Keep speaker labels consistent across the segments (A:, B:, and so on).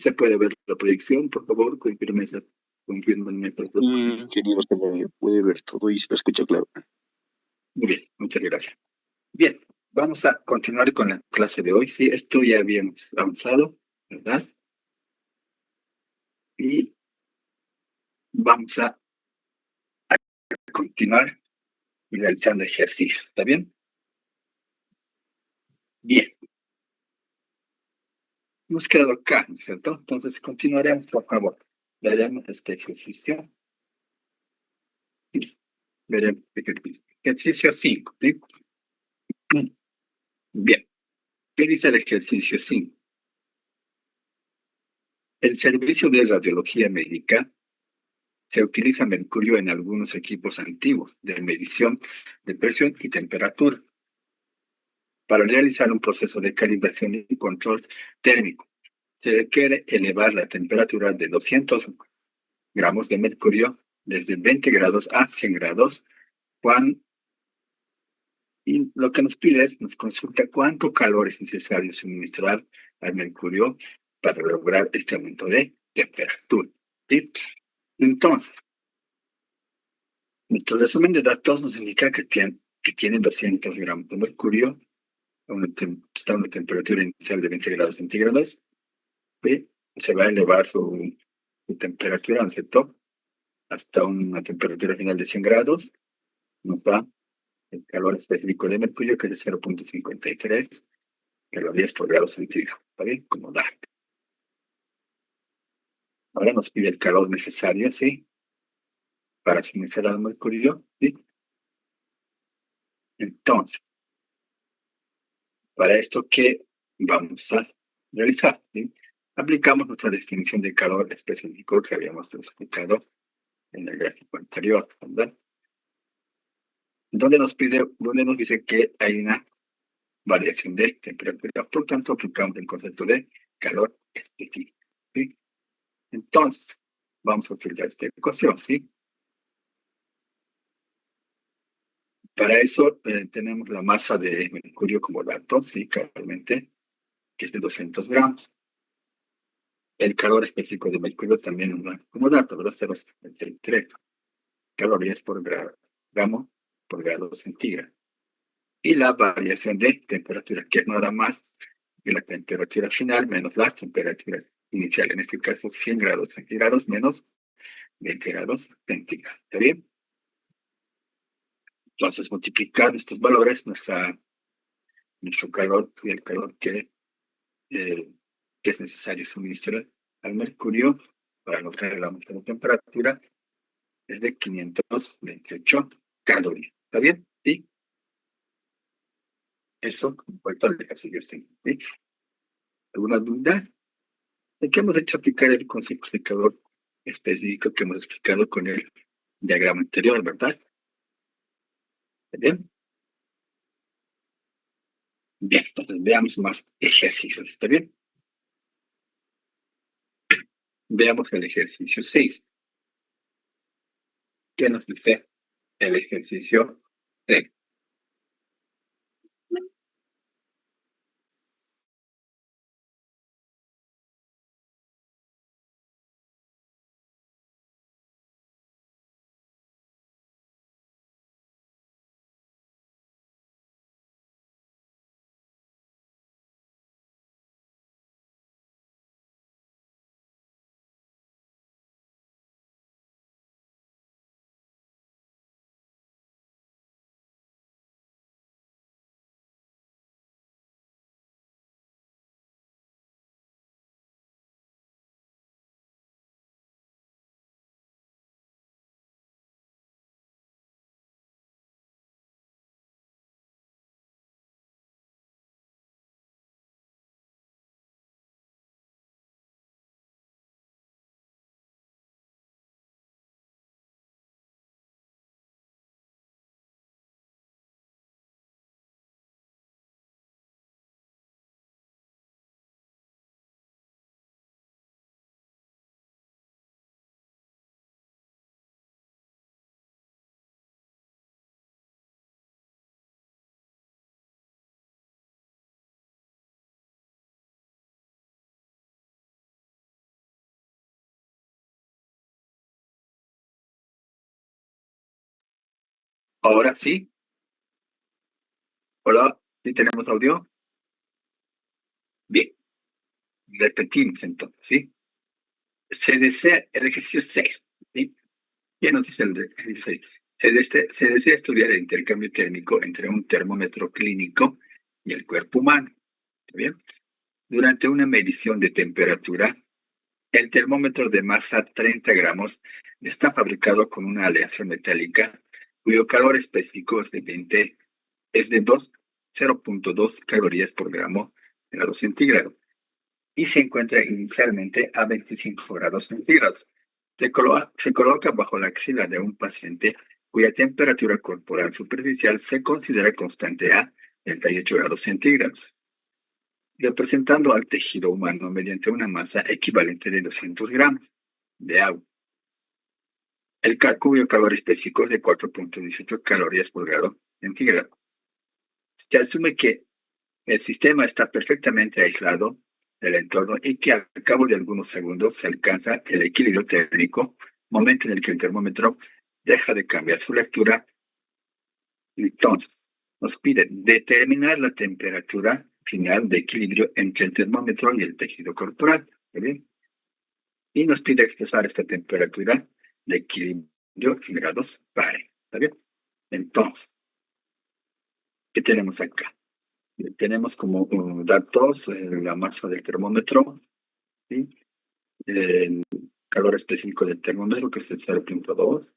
A: ¿Se puede ver la proyección? Por favor, confírmenme esas dos cosas.
B: Querido, se le puede ver todo y se lo escucha claro.
A: Muy bien, muchas gracias. Bien, vamos a continuar con la clase de hoy. Sí, esto ya habíamos avanzado, ¿verdad? Y vamos a continuar realizando ejercicios, ¿está bien? Bien, hemos quedado acá, ¿no es cierto? Entonces continuaremos, por favor. Veremos este ejercicio. Veremos este ejercicio. Ejercicio 5, ¿sí? Bien, ¿qué dice el ejercicio 5? El servicio de radiología médica se utiliza mercurio en algunos equipos antiguos de medición de presión y temperatura para realizar un proceso de calibración y control térmico. Se requiere elevar la temperatura de 200 gramos de mercurio desde 20 grados a 100 grados. Y lo que nos pide es, nos consulta cuánto calor es necesario suministrar al mercurio para lograr este aumento de temperatura. ¿Sí? Entonces, nuestro resumen de datos nos indica que tienen 200 gramos de mercurio, está a una temperatura inicial de 20 grados centígrados, y se va a elevar su temperatura, ¿no es cierto?, hasta una temperatura final de 100 grados, nos da el calor específico de mercurio, que es de 0.53 calorías por grado centígrado, ¿está bien? Como dato. Ahora nos pide el calor necesario, ¿sí?, para suministrar al mercurio, ¿sí? Entonces, para esto, ¿qué vamos a realizar? ¿Sí? Aplicamos nuestra definición de calor específico que habíamos explicado en el gráfico anterior, ¿verdad? Donde nos dice que hay una variación de temperatura. Por tanto, aplicamos el concepto de calor específico, ¿sí? Entonces, vamos a utilizar esta ecuación, ¿sí? Para eso tenemos la masa de mercurio como dato, ¿sí? Claramente, que es de 200 gramos. El calor específico de mercurio también nos da como dato, ¿verdad? 0.73 calorías por gramo por grado centígrado. Y la variación de temperatura, que es nada más que la temperatura final menos la temperatura inicial, en este caso 100 grados centígrados menos 20 grados centígrados. ¿Está bien? Entonces, multiplicando estos valores, nuestro calor y el calor eh, que es necesario suministrar al mercurio para lograr el aumento de temperatura es de 528 calorías. ¿Está bien? Sí. Eso, en cuanto al ejercicio 5. ¿Sí? ¿Alguna duda? ¿En qué hemos hecho aplicar el concepto de calor específico que hemos explicado con el diagrama anterior, ¿verdad? ¿Está bien? Bien, entonces veamos más ejercicios. ¿Está bien? Veamos el ejercicio 6. ¿Qué nos dice el ejercicio 6? Ahora sí. Hola, ¿sí tenemos audio? Bien, repetimos entonces, ¿sí? Se desea el ejercicio 6, ¿sí? ¿Qué nos dice el ejercicio 6? Se desea estudiar el intercambio térmico entre un termómetro clínico y el cuerpo humano. ¿Está bien? Durante una medición de temperatura, el termómetro de masa 30 gramos está fabricado con una aleación metálica cuyo calor específico es de 0.2 calorías por gramo de grado centígrado y se encuentra inicialmente a 25 grados centígrados. Se coloca bajo la axila de un paciente cuya temperatura corporal superficial se considera constante a 38 grados centígrados, representando al tejido humano mediante una masa equivalente de 200 gramos de agua. Cuyo calor específico es de 4.18 calorías por grado centígrado. Se asume que el sistema está perfectamente aislado del entorno y que al cabo de algunos segundos se alcanza el equilibrio térmico, momento en el que el termómetro deja de cambiar su lectura. Entonces, nos pide determinar la temperatura final de equilibrio entre el termómetro y el tejido corporal. ¿Está bien? Y nos pide expresar esta temperatura de equilibrio en grados Fahrenheit. ¿Está bien? Entonces, ¿qué tenemos acá? Tenemos como datos la masa del termómetro, ¿sí? El calor específico del termómetro, que es el 0.2,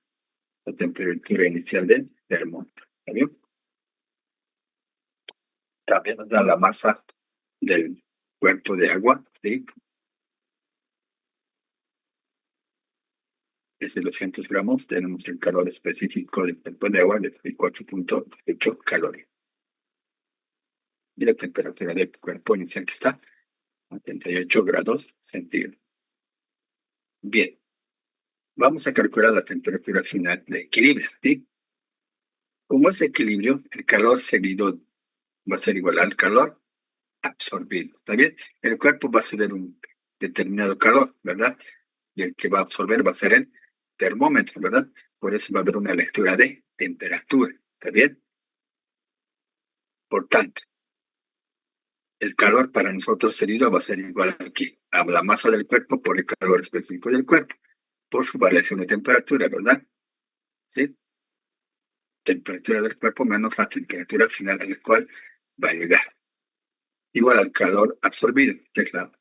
A: la temperatura inicial del termómetro. ¿Está bien? También nos da la masa del cuerpo de agua, ¿sí? Es de 200 gramos. Tenemos el calor específico del cuerpo de agua de 4.8 calorías. Y la temperatura del cuerpo inicial que está a 38 grados centígrados. Bien, vamos a calcular la temperatura final de equilibrio, ¿sí? Como es equilibrio, el calor cedido va a ser igual al calor absorbido. ¿Está bien? El cuerpo va a ceder un determinado calor, ¿verdad? Y el que va a absorber va a ser el termómetro, ¿verdad? Por eso va a haber una lectura de temperatura. ¿Está bien? Por tanto, el calor para nosotros cedido va a ser igual aquí a la masa del cuerpo por el calor específico del cuerpo, por su variación de temperatura, ¿verdad? ¿Sí? Temperatura del cuerpo menos la temperatura final a la cual va a llegar. Igual al calor absorbido, que es la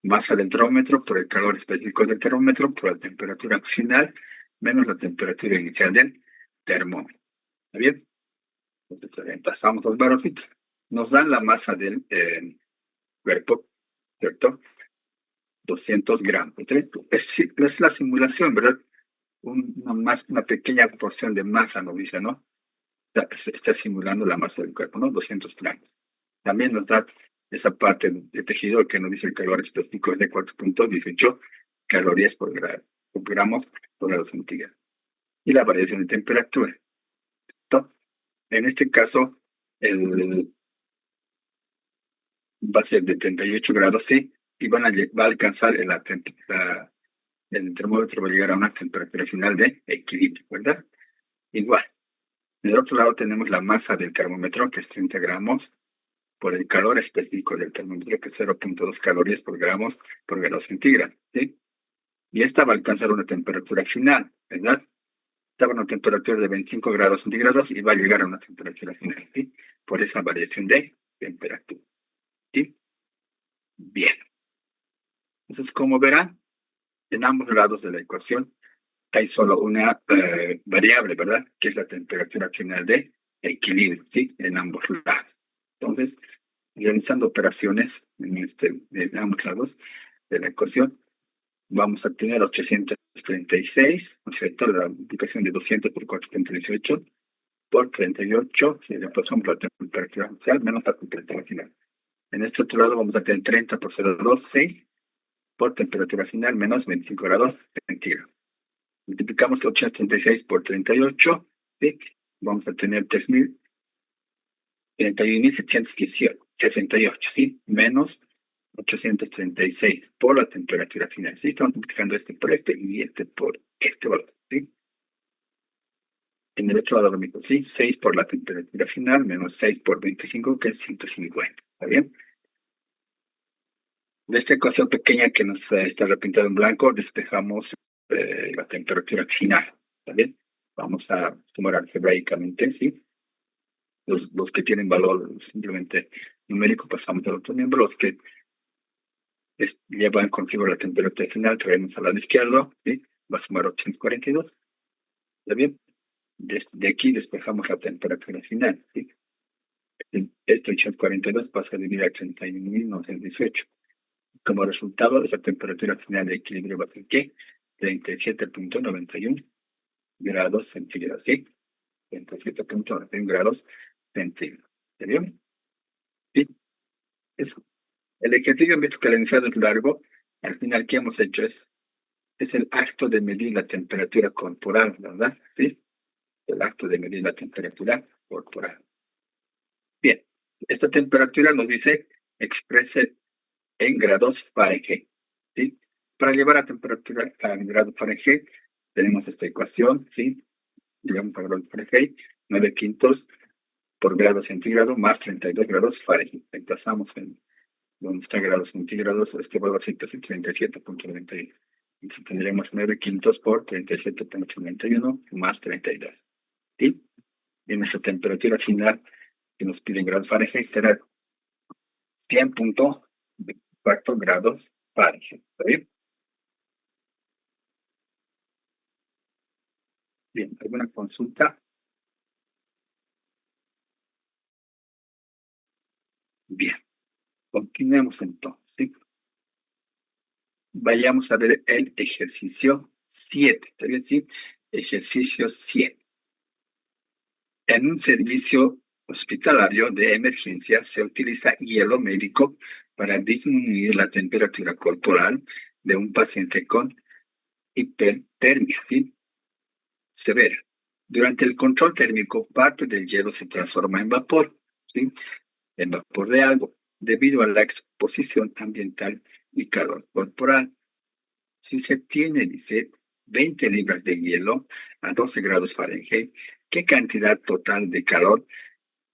A: masa del termómetro por el calor específico del termómetro por la temperatura final menos la temperatura inicial del termómetro. ¿Está bien? Entonces reemplazamos los varoncitos. Nos dan la masa del cuerpo, ¿cierto? 200 gramos. ¿Está bien? Es la simulación, ¿verdad? Una pequeña porción de masa, nos dice, ¿no? Está simulando la masa del cuerpo, ¿no? 200 gramos. También nos da esa parte de tejido que nos dice el calor específico es de 4.18 calorías por gramos por grado centígrado. Y la variación de temperatura. ¿No? En este caso, va a ser de 38 grados C y va a alcanzar el termómetro va a llegar a una temperatura final de equilibrio, ¿verdad? Igual. En el otro lado tenemos la masa del termómetro, que es 30 gramos, por el calor específico del termómetro, que es 0.2 calorías por gramos por grado centígrado, ¿sí? Y esta va a alcanzar una temperatura final, ¿verdad? Estaba a una temperatura de 25 grados centígrados y va a llegar a una temperatura final, ¿sí? Por esa variación de temperatura, ¿sí? Bien. Entonces, como verán, en ambos lados de la ecuación hay solo una variable, ¿verdad? Que es la temperatura final de equilibrio, ¿sí? En ambos lados. Entonces, realizando operaciones en ambos lados de la ecuación, vamos a tener 836, ¿no es cierto? La multiplicación de 200 por 4.18 por 38, si le pasamos la temperatura inicial menos la temperatura final. En este otro lado vamos a tener 30 por 0,2, 6 por temperatura final menos 25 grados centígrados. Multiplicamos 836 por 38, ¿sí? Vamos a tener 31.768, ¿sí? Menos 836 por la temperatura final. ¿Sí? Estamos multiplicando este por este y este por este valor, ¿sí? En el otro lado lo mismo, ¿sí? 6 por la temperatura final menos 6 por 25, que es 150. ¿Está bien? De esta ecuación pequeña que nos está repintada en blanco, despejamos la temperatura final. ¿Está bien? Vamos a sumar algebraicamente, ¿sí? Los que tienen valor simplemente numérico pasamos al otro miembro, los que llevan consigo la temperatura final, traemos al lado izquierdo, ¿sí? Va a sumar 842. ¿Está bien? De aquí despejamos la temperatura final, ¿sí? Esto 842 pasa a dividir a 31.918. Como resultado, esa temperatura final de equilibrio va a ser ¿qué? 37.91 grados centígrados, ¿sí? 37.91 grados centígrados. ¿Está bien? Sí, eso. El ejercicio, visto que el enunciado es largo, al final, ¿qué hemos hecho? Es el acto de medir la temperatura corporal, ¿verdad? ¿Sí? El acto de medir la temperatura corporal. Bien, esta temperatura nos dice exprese en grados Fahrenheit, ¿sí? Para llevar a temperatura a grados Fahrenheit, tenemos esta ecuación, ¿sí? Llevamos a grados Fahrenheit, 9 quintos por grado centígrado más 32 grados Fahrenheit. Reemplazamos en donde está grados centígrados, este valorcito es 37.91. Entonces tendremos 9 quintos por 37.91 más 32. ¿Sí? Y nuestra temperatura final que nos piden grados Fahrenheit será 100.4 grados Fahrenheit. ¿Está bien? Bien, ¿alguna consulta? Bien, continuemos entonces. ¿Sí? Vayamos a ver el ejercicio 7. ¿Está bien? Sí, ejercicio 7. En un servicio hospitalario de emergencia se utiliza hielo médico para disminuir la temperatura corporal de un paciente con hipertermia, ¿sí? Severa. Durante el control térmico, parte del hielo se transforma en vapor, ¿sí? En vapor de agua, debido a la exposición ambiental y calor corporal. Si se tiene, dice, 20 libras de hielo a 12 grados Fahrenheit, ¿qué cantidad total de calor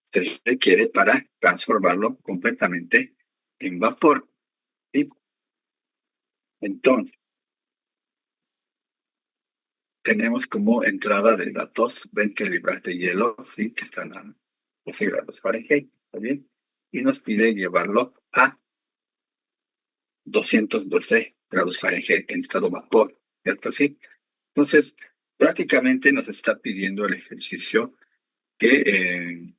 A: se requiere para transformarlo completamente en vapor? ¿Sí? Entonces, tenemos como entrada de datos 20 libras de hielo, ¿sí? Que están a 12 grados Fahrenheit, ¿está bien? Y nos pide llevarlo a 212 grados Fahrenheit en estado vapor, ¿cierto? Sí. Entonces, prácticamente nos está pidiendo el ejercicio que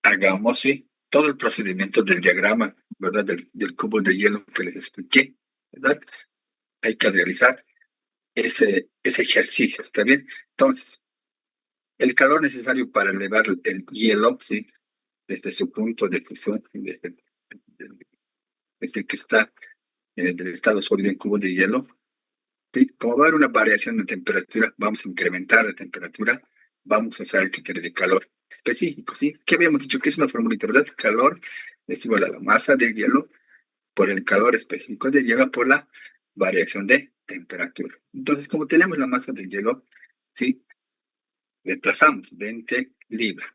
A: hagamos, sí, todo el procedimiento del diagrama, ¿verdad? Del cubo de hielo que les expliqué, ¿verdad? Hay que realizar ese ejercicio, ¿está bien? Entonces, el calor necesario para elevar el hielo, ¿sí? Desde su punto de fusión, desde que está en el estado sólido en cubo de hielo, ¿sí? Como va a haber una variación de temperatura, vamos a incrementar la temperatura, vamos a usar el criterio de calor específico, ¿sí? ¿Qué habíamos dicho? Que es una formulita, ¿verdad? Calor es igual a la masa del hielo por el calor específico del hielo por la variación de temperatura. Entonces, como tenemos la masa del hielo, ¿sí? Reemplazamos 20 libras.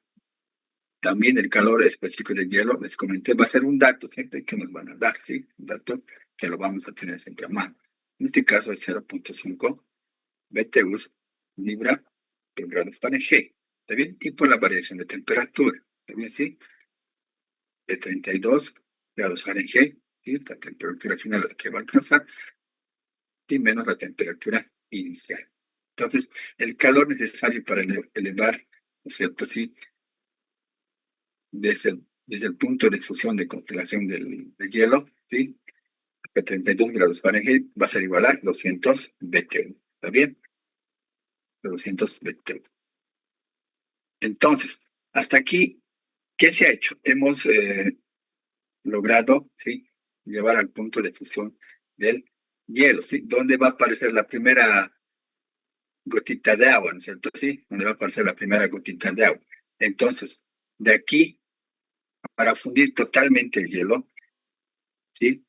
A: También el calor específico del hielo, les comenté, va a ser un dato siempre que nos van a dar, ¿sí? Un dato que lo vamos a tener siempre a mano. En este caso es 0.5 BTUs libra por grado Fahrenheit. ¿Está bien? Y por la variación de temperatura. ¿Está bien? Sí. De 32 grados Fahrenheit, ¿sí? La temperatura final a la que va a alcanzar, y menos la temperatura inicial. Entonces, el calor necesario para elevar, ¿no es cierto? Sí, desde el punto de fusión de congelación del hielo, ¿sí? A 32 grados Fahrenheit va a ser igual a 200 BTU. ¿Está bien? 200 BTU. Entonces, hasta aquí, ¿qué se ha hecho? Hemos logrado, ¿sí? Llevar al punto de fusión del hielo, ¿sí? ¿Dónde va a aparecer la primera gotita de agua, ¿no es cierto? Sí, donde va a aparecer la primera gotita de agua. Entonces, de aquí, para fundir totalmente el hielo, ¿sí?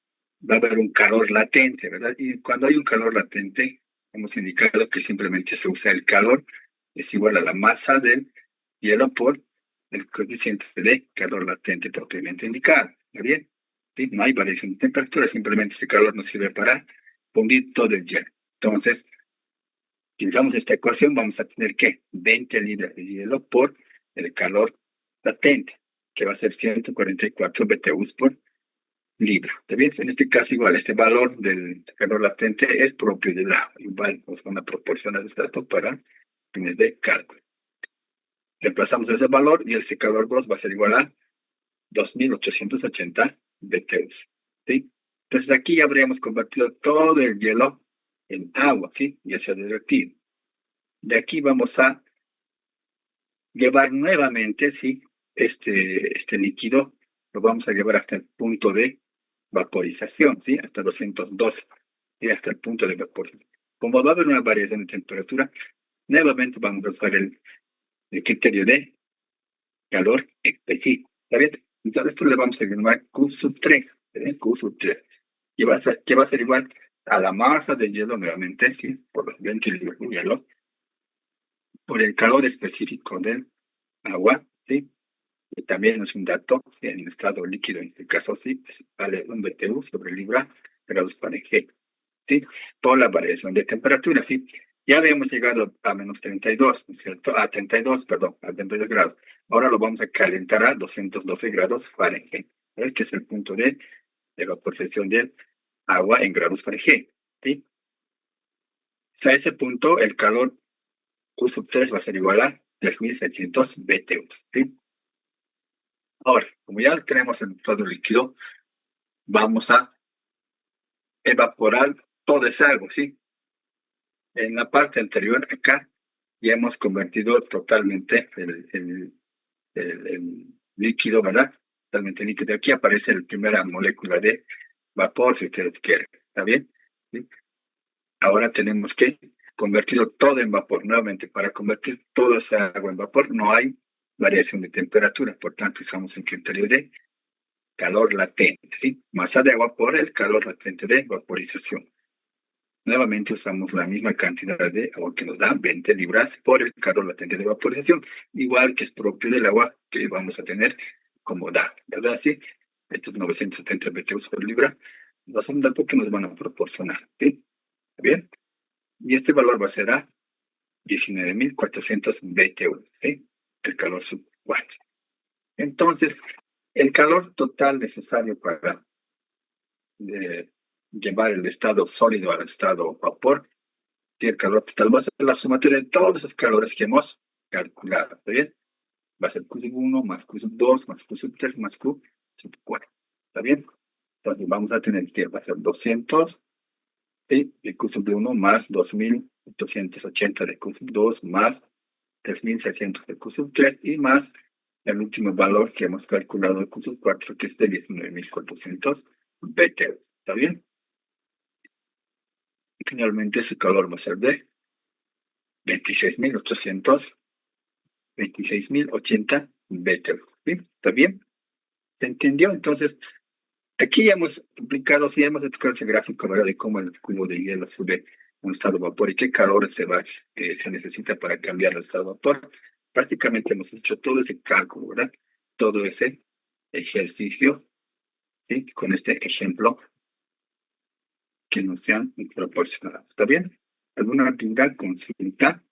A: Va a haber un calor latente, ¿verdad? Y cuando hay un calor latente, hemos indicado que simplemente se usa el calor es igual a la masa del hielo por el coeficiente de calor latente propiamente indicado. ¿Está bien? ¿Sí? No hay variación de temperatura, simplemente este calor nos sirve para fundir todo el hielo. Entonces, si usamos esta ecuación, vamos a tener que 20 libras de hielo por el calor latente, que va a ser 144 BTUs por libra. ¿Está bien? En este caso, igual, este valor del calor latente es propio del agua. Igual, nos van a proporcionar los datos para fines de cálculo. Reemplazamos ese valor y el secador 2 va a ser igual a 2.880 BTUs. ¿Sí? Entonces aquí ya habríamos convertido todo el hielo en agua, ¿sí? Ya sea derretido. De aquí vamos a llevar nuevamente, ¿sí? Este líquido lo vamos a llevar hasta el punto de vaporización, ¿sí? Hasta 202, ¿sí? Hasta el punto de vaporización. Como va a haber una variación de temperatura, nuevamente vamos a usar el criterio de calor específico. ¿Está bien? Entonces esto le vamos a llamar Q sub 3, ¿sí? Q sub 3. Que va a ser igual a la masa de hielo nuevamente, ¿sí? Por los 20 libras de hielo, por el calor específico del agua, ¿sí? Y también es un dato, ¿sí? En estado líquido, en este caso, sí, pues, vale un BTU sobre libra grados Fahrenheit, ¿sí? Por la variación de temperatura, ¿sí? Ya habíamos llegado a menos 32, ¿no es cierto? A 32, perdón, a 32 grados. Ahora lo vamos a calentar a 212 grados Fahrenheit, ¿sí? Que es el punto de evaporización del agua en grados Fahrenheit, ¿sí? A ese punto, el calor Q sub 3 va a ser igual a 3.600 BTU, ¿sí? Ahora, como ya tenemos el estado líquido, vamos a evaporar todo esa agua, ¿sí? En la parte anterior, acá, ya hemos convertido totalmente el líquido, ¿verdad? Totalmente líquido. Aquí aparece la primera molécula de vapor, si ustedes quieren. ¿Está bien? ¿Sí? Ahora tenemos que convertirlo todo en vapor. Nuevamente, para convertir toda esa agua en vapor no hay variación de temperatura. Por tanto, usamos el criterio de calor latente, ¿sí? Masa de agua por el calor latente de vaporización. Nuevamente usamos la misma cantidad de agua que nos da 20 libras por el calor latente de vaporización, igual que es propio del agua que vamos a tener como da, ¿verdad? Sí, estos 970 BTUs por libra no son datos que nos van a proporcionar, ¿sí? Bien, y este valor va a ser a 19.400 BTU, ¿sí? El calor sub 4. Entonces, el calor total necesario para llevar el estado sólido al estado vapor, y el calor total va a ser la sumatoria de todos esos calores que hemos calculado, ¿está bien? Va a ser Q sub 1 más Q sub 2 más Q sub 3 más Q sub 4, ¿está bien? Entonces vamos a tener que va a ser 200, ¿sí? De Q sub 1 más 2.880 de Q sub 2 más 3.600 de Q sub 3 y más el último valor que hemos calculado de Q sub 4, que es de 19.400 BTU, ¿está bien? Finalmente ese calor va a ser de 26.080 BTU. ¿Sí? ¿Está bien? ¿Se entendió? Entonces, aquí ya hemos aplicado, sí, hemos aplicado ese gráfico, ¿verdad? De cómo el cubo de hielo sube a un estado de vapor y qué calor se necesita para cambiar el estado de vapor. Prácticamente hemos hecho todo ese cálculo, ¿verdad? Todo ese ejercicio, ¿sí? Con este ejemplo que nos han proporcionado. ¿Está bien? ¿Alguna actividad, consulta?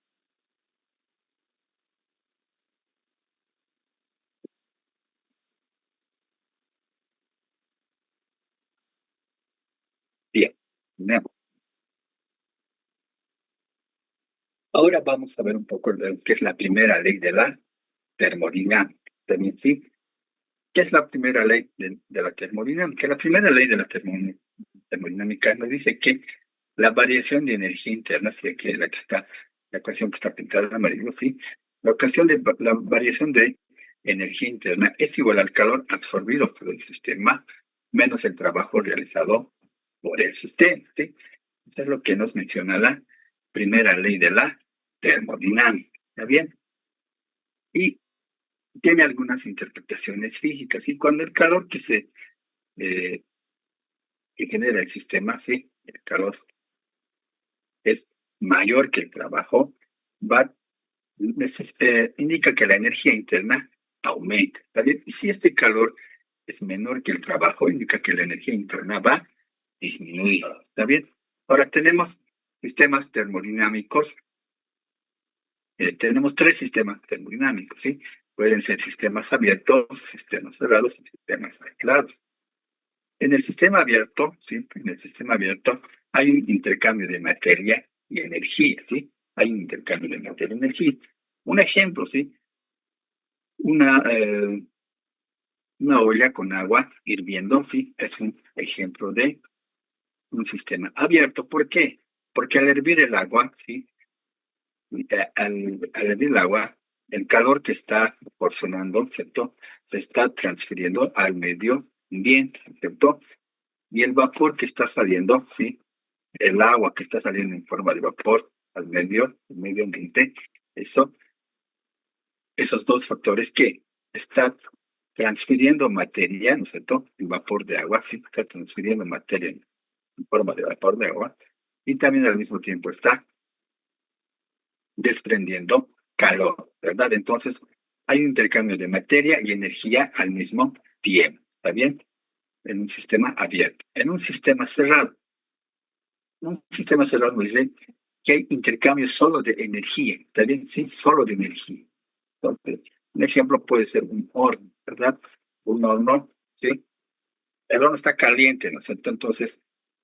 A: Bien. Ahora vamos a ver un poco de lo que es la primera ley de la termodinámica. También, ¿sí? ¿Qué es la primera ley de la termodinámica? La primera ley de la termodinámica nos dice que la variación de energía interna, si aquí la que está, la ecuación que está pintada de amarillo, ¿sí? La variación de energía interna es igual al calor absorbido por el sistema menos el trabajo realizado por el sistema, ¿sí? Eso es lo que nos menciona la primera ley de la termodinámica, ¿está bien? Y tiene algunas interpretaciones físicas, y cuando el calor eh, que genera el sistema, ¿sí? El calor es mayor que el trabajo, va indica que la energía interna aumenta, ¿está bien? Y si este calor es menor que el trabajo, indica que la energía interna va a disminuir, ¿está bien? Ahora tenemos sistemas termodinámicos. Tenemos tres sistemas termodinámicos, ¿sí? Pueden ser sistemas abiertos, sistemas cerrados y sistemas aislados. En el sistema abierto, ¿sí? En el sistema abierto hay un intercambio de materia y energía, ¿sí? Hay un intercambio de materia y energía. Un ejemplo, ¿sí? Una, eh, una olla con agua hirviendo, ¿sí? Es un ejemplo de un sistema abierto. ¿Por qué? Porque al hervir el agua, ¿sí? Al hervir el agua, el calor que está proporcionando, ¿cierto? Se está transfiriendo al medio ambiente, ¿cierto? Y el vapor que está saliendo, ¿sí? El agua que está saliendo en forma de vapor al medio ambiente, eso, esos dos factores que están transfiriendo materia, ¿no es cierto? El vapor de agua, sí, está transfiriendo materia en forma de vapor de agua, y también al mismo tiempo está desprendiendo calor, ¿verdad? Entonces, hay un intercambio de materia y energía al mismo tiempo, ¿está bien? En un sistema abierto. En un sistema cerrado nos dice que hay intercambio solo de energía, ¿está bien? Sí, solo de energía. Entonces, un ejemplo puede ser un horno, ¿verdad? Un horno, ¿sí? El horno está caliente, ¿no es cierto? Entonces,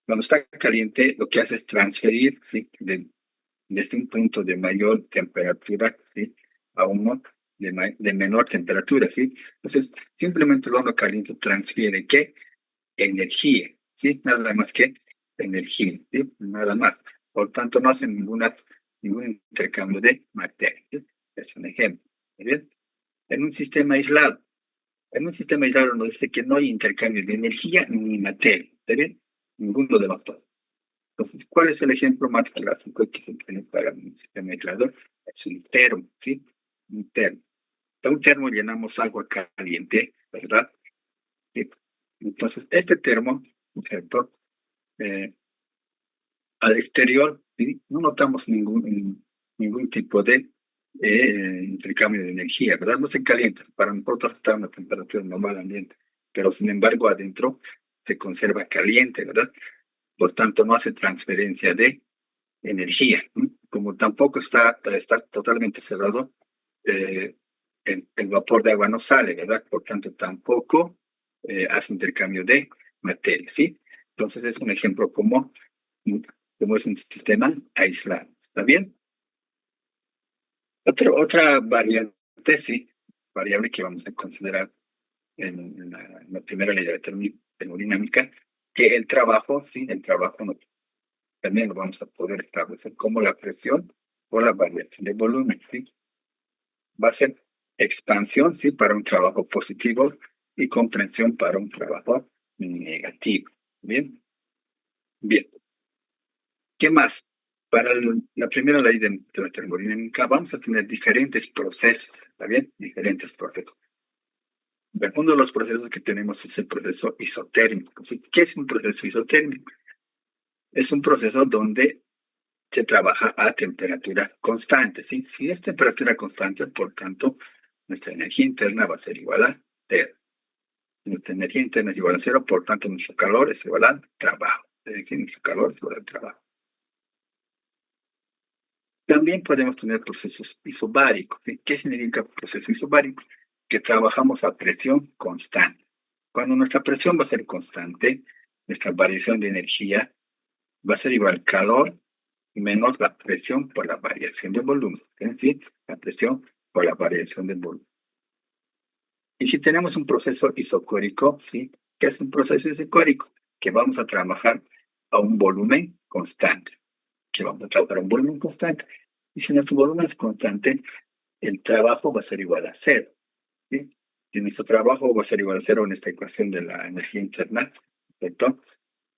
A: cuando está caliente, lo que hace es transferir, ¿sí? Desde un punto de mayor temperatura, ¿sí? A uno de menor temperatura, ¿sí? Entonces, simplemente el horno caliente transfiere, ¿qué? Energía, ¿sí? Nada más que energía, ¿sí? Nada más. Por tanto, no hacen ningún intercambio de materia, ¿sí? Es un ejemplo, ¿está bien? En un sistema aislado nos dice que no hay intercambio de energía ni materia, ¿está bien? Ninguno de los dos. Entonces, ¿cuál es el ejemplo más clásico que se tiene para un sistema aislado? Es un termo, ¿sí? Un termo. En un termo llenamos agua caliente, ¿verdad? Sí. Entonces, este termo, ¿cierto? Eh, Al exterior, ¿sí? No notamos ningún tipo de intercambio de energía, ¿verdad? No se calienta. Para nosotros está a una temperatura normal ambiente, pero sin embargo adentro se conserva caliente, ¿verdad? Por tanto, no hace transferencia de energía. ¿No? Como tampoco está totalmente cerrado, eh, el vapor de agua no sale, ¿verdad? Por tanto, tampoco hace intercambio de materia, ¿sí? Entonces es un ejemplo como es un sistema aislado. ¿Está bien? Otra variante, sí, variable que vamos a considerar en la primera ley de la termodinámica, que el trabajo, sí, el trabajo también lo vamos a poder establecer como la presión o la variación de volumen, ¿sí? Va a ser expansión, sí, para un trabajo positivo y comprensión para un trabajo negativo. ¿Bien? Bien. ¿Qué más? Para la primera ley de la termodinámica vamos a tener diferentes procesos, ¿está bien? Diferentes procesos. Uno de los procesos que tenemos es el proceso isotérmico. ¿Sí? ¿Qué es un proceso isotérmico? Es un proceso donde se trabaja a temperatura constante, ¿sí? Si es temperatura constante, por tanto, nuestra energía interna va a ser igual a cero. Nuestra energía interna es igual a cero, por tanto, nuestro calor es igual al trabajo. Es decir, nuestro calor es igual al trabajo. También podemos tener procesos isobáricos, ¿sí? ¿Qué significa proceso isobárico? Que trabajamos a presión constante. Cuando nuestra presión va a ser constante, nuestra variación de energía va a ser igual al calor menos la presión por la variación del volumen. Es decir, la presión por la variación del volumen. Y si tenemos un proceso isocórico, ¿sí? ¿Qué es un proceso isocórico? Que vamos a trabajar a un volumen constante. Que vamos a trabajar a un volumen constante. Y si nuestro volumen es constante, el trabajo va a ser igual a cero. ¿Sí? Y nuestro trabajo va a ser igual a cero en esta ecuación de la energía interna. ¿Cierto?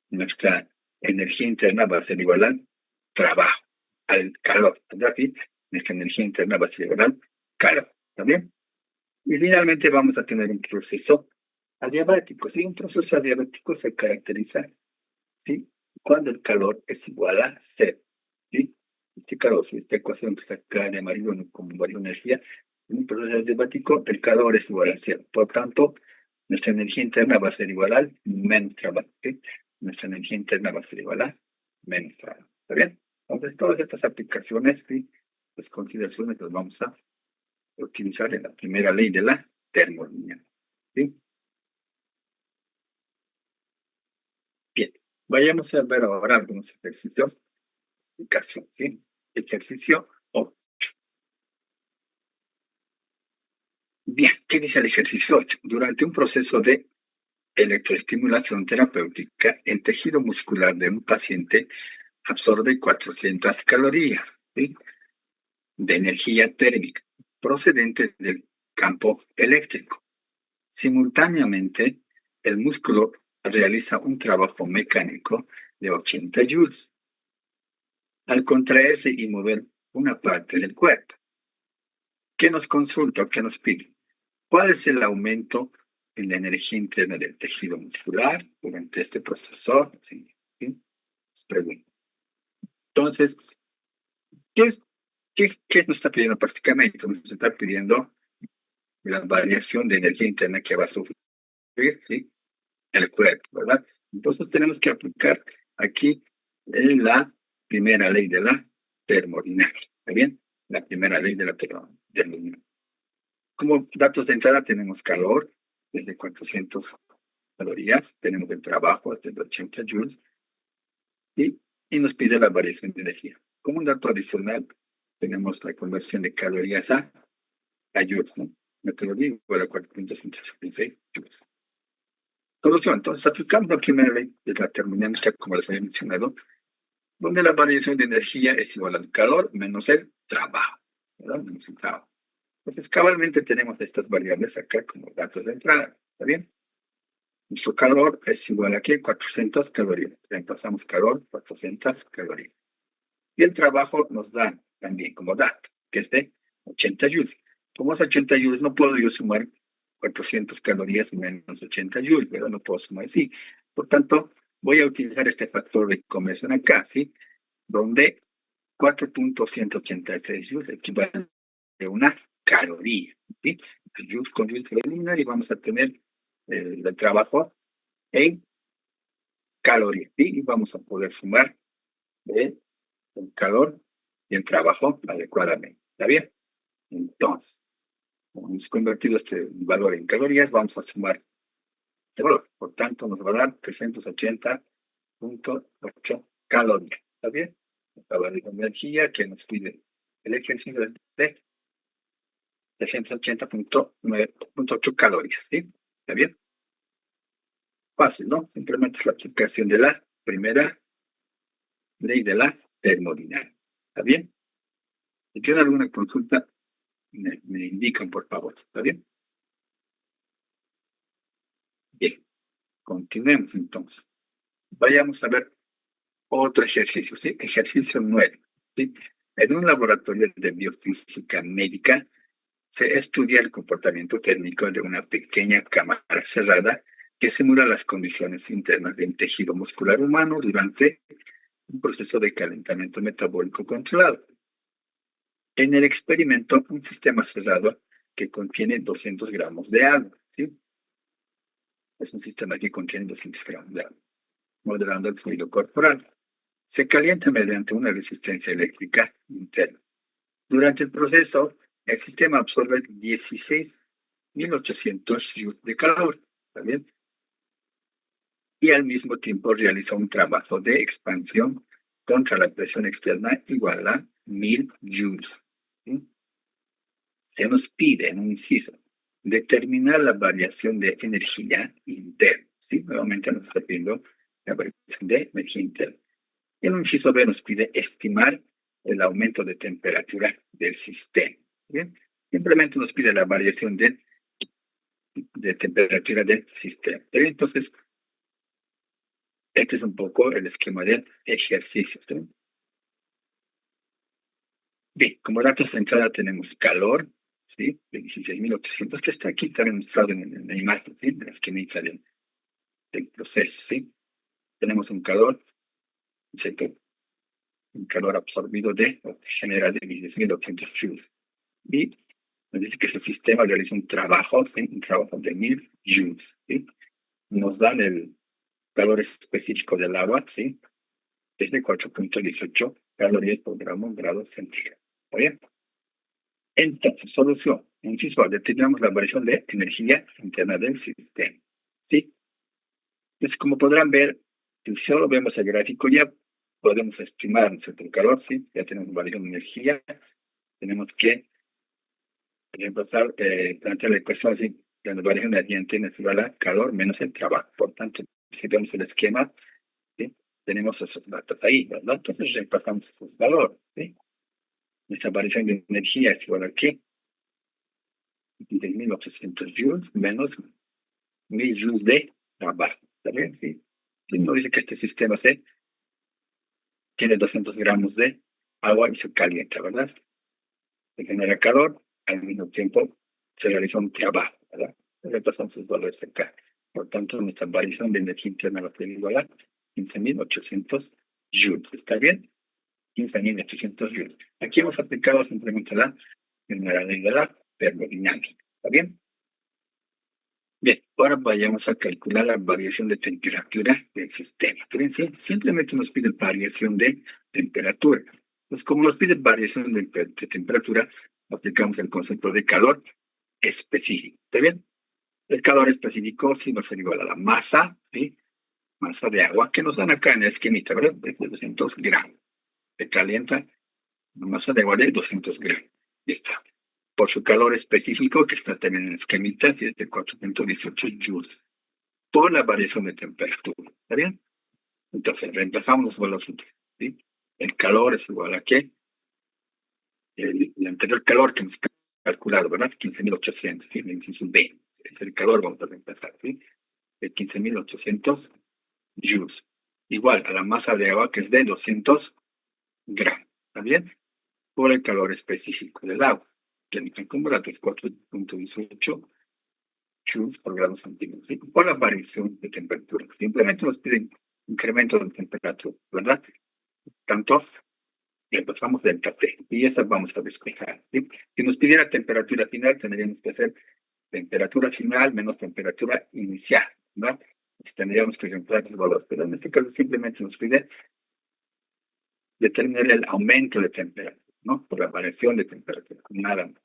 A: Nuestra energía interna va a ser igual al trabajo, al calor. ¿Verdad? ¿Sí? Nuestra energía interna va a ser igual al calor. ¿Está bien? Y finalmente vamos a tener un proceso adiabático. ¿Sí? Un proceso adiabático se caracteriza, ¿sí? Cuando el calor es igual a cero. ¿Sí? este calor, si esta ecuación que está acá de amarillo como varía energía, en un proceso adiabático, el calor es igual a cero. Por tanto, nuestra energía interna va a ser igual al menos trabajo. ¿Sí? Nuestra energía interna va a ser igual a menos trabajo. ¿Está bien? Entonces, todas estas aplicaciones, ¿sí? Las consideraciones las vamos a utilizar en la primera ley de la termodinámica. ¿Sí? Bien, vayamos a ver ahora algunos ejercicios de aplicación. ¿Sí? Ejercicio 8. Bien, ¿qué dice el ejercicio 8? Durante un proceso de electroestimulación terapéutica, el tejido muscular de un paciente absorbe 400 calorías, ¿sí?, de energía térmica procedente del campo eléctrico. Simultáneamente, el músculo realiza un trabajo mecánico de 80 joules al contraerse y mover una parte del cuerpo. ¿Qué nos consulta o qué nos pide? ¿Cuál es el aumento en la energía interna del tejido muscular durante este proceso? Sí, ¿sí? Pregunta. Entonces, ¿qué nos está pidiendo prácticamente? Nos está pidiendo la variación de energía interna que va a sufrir, ¿sí?, el cuerpo, ¿verdad? Entonces tenemos que aplicar aquí la primera ley de la termodinámica, ¿está bien? La primera ley de la termodinámica. Como datos de entrada tenemos calor desde 400 calorías, tenemos el trabajo desde 80 joules y nos pide la variación de energía. Como un dato adicional, tenemos la conversión de calorías a joules, ¿no? La caloría igual a 486 joules. Solución. Entonces, aplicamos la primera ley de la termodinámica, como les había mencionado, donde la variación de energía es igual al calor menos el trabajo, ¿verdad? Menos el trabajo. Entonces, cabalmente tenemos estas variables acá como datos de entrada, ¿está bien? Nuestro calor es igual a ¿qué? 400 calorías. Reemplazamos calor, 400 calorías. Y el trabajo nos da también como dato, que es de 80 joules. Como es 80 joules, no puedo yo sumar 400 calorías menos 80 joules, ¿verdad? No puedo sumar así. Por tanto, voy a utilizar este factor de conversión acá, ¿sí? Donde 4.186 joules equivale a una caloría, ¿sí? El joules con joules se va a eliminar y vamos a tener el trabajo en calorías, ¿sí? Y vamos a poder sumar el calor y el trabajo adecuadamente. ¿Está bien? Entonces, como hemos convertido este valor en calorías, vamos a sumar este valor. Por tanto, nos va a dar 380.8 calorías. ¿Está bien? La barra de energía que nos pide el ejercicio es de 380.8 calorías. ¿Sí? ¿Está bien? Fácil, ¿no? Simplemente es la aplicación de la primera ley de la termodinámica. ¿Está bien? Si tienen alguna consulta, me indican, por favor. ¿Está bien? Bien. Continuemos entonces. Vayamos a ver otro ejercicio, ¿sí? Ejercicio 9, ¿sí? En un laboratorio de biofísica médica se estudia el comportamiento térmico de una pequeña cámara cerrada que simula las condiciones internas de un tejido muscular humano durante un proceso de calentamiento metabólico controlado. En el experimento, un sistema cerrado que contiene 200 gramos de agua, ¿sí? Es un sistema que contiene 200 gramos de agua, modelando el fluido corporal. Se calienta mediante una resistencia eléctrica interna. Durante el proceso, el sistema absorbe 16.800 joules de calor, ¿está bien? Y al mismo tiempo realiza un trabajo de expansión contra la presión externa igual a 1.000 joules. ¿Sí? Se nos pide en un inciso determinar la variación de energía interna. ¿Sí? Nuevamente nos está pidiendo la variación de energía interna. El inciso B nos pide estimar el aumento de temperatura del sistema. ¿Bien? Simplemente nos pide la variación de temperatura del sistema. ¿Bien? Entonces, este es un poco el esquema del ejercicio. ¿Sí? Bien, como datos de entrada tenemos calor, ¿sí? De 16.800, que está aquí también mostrado en la imagen, ¿sí? En la esquemita del proceso, ¿sí? Tenemos un calor, ¿cierto? el calor absorbido D genera de 10.800 joules. Y nos dice que ese sistema realiza un trabajo, ¿sí? Un trabajo de 1.000 joules, ¿sí? Nos dan el calor específico del agua, ¿sí? Que es de 4.18 calorías por grado centígrado. ¿Está bien? Entonces, solución. En Fisval determinamos la variación de energía interna del sistema. ¿Sí? Entonces, como podrán ver, si solo vemos el gráfico, ya podemos estimar nuestro calor, ¿sí? Ya tenemos variación de energía. Tenemos que reemplazar, plantear la ecuación así. La variación de energía interna es igual a calor menos el trabajo. Por tanto, si vemos el esquema, ¿sí? Tenemos esos datos ahí, ¿verdad? Entonces, reemplazamos esos valores, ¿sí? Nuestra variación de energía es igual a ¿qué? De 1.800 joules menos 1.000 joules de trabajo. ¿Está bien? Sí. Y nos dice que este sistema C tiene 200 gramos de agua y se calienta, ¿verdad? Se genera calor, al mismo tiempo se realiza un trabajo, ¿verdad? Repasamos sus valores de acá. Por tanto, nuestra variación de energía interna va a ser igual a 15.800 joules. ¿Está bien? 15.800 joules. Aquí hemos aplicado simplemente la ley de la termodinámica. ¿Está bien? Bien, ahora vayamos a calcular la variación de temperatura del sistema. Fíjense, simplemente nos pide variación de temperatura. Entonces, como nos pide variación de temperatura, aplicamos el concepto de calor específico. ¿Está bien? El calor específico sí nos será igual a la masa, ¿sí? Masa de agua que nos dan acá en el esquemita, ¿verdad? De 200 gramos. Se calienta una masa de agua de 200 gramos. Y está. Por su calor específico, que está también en el esquemita, si es de 4.18 joules por la variación de temperatura. ¿Está bien? Entonces, reemplazamos los valores útiles. ¿Sí? El calor es igual a ¿qué? El anterior calor que hemos calculado, ¿verdad? 15.800, ¿sí? El inciso B. Es el calor, vamos a reemplazar, ¿sí? De 15.800 joules. Igual a la masa de agua que es de 200 gramos. ¿Está bien? Por el calor específico del agua, que en acumulado es 4.18 joules por grado centímetro, ¿sí? Por la variación de temperatura. Simplemente nos piden incremento de temperatura, ¿verdad? Tanto le pasamos delta T y esa vamos a despejar, ¿sí? Si nos pidiera temperatura final, tendríamos que hacer temperatura final menos temperatura inicial, ¿verdad? Entonces tendríamos que reemplazar los valores, pero en este caso simplemente nos pide determinar el aumento de temperatura, ¿no? Por la variación de temperatura, nada más.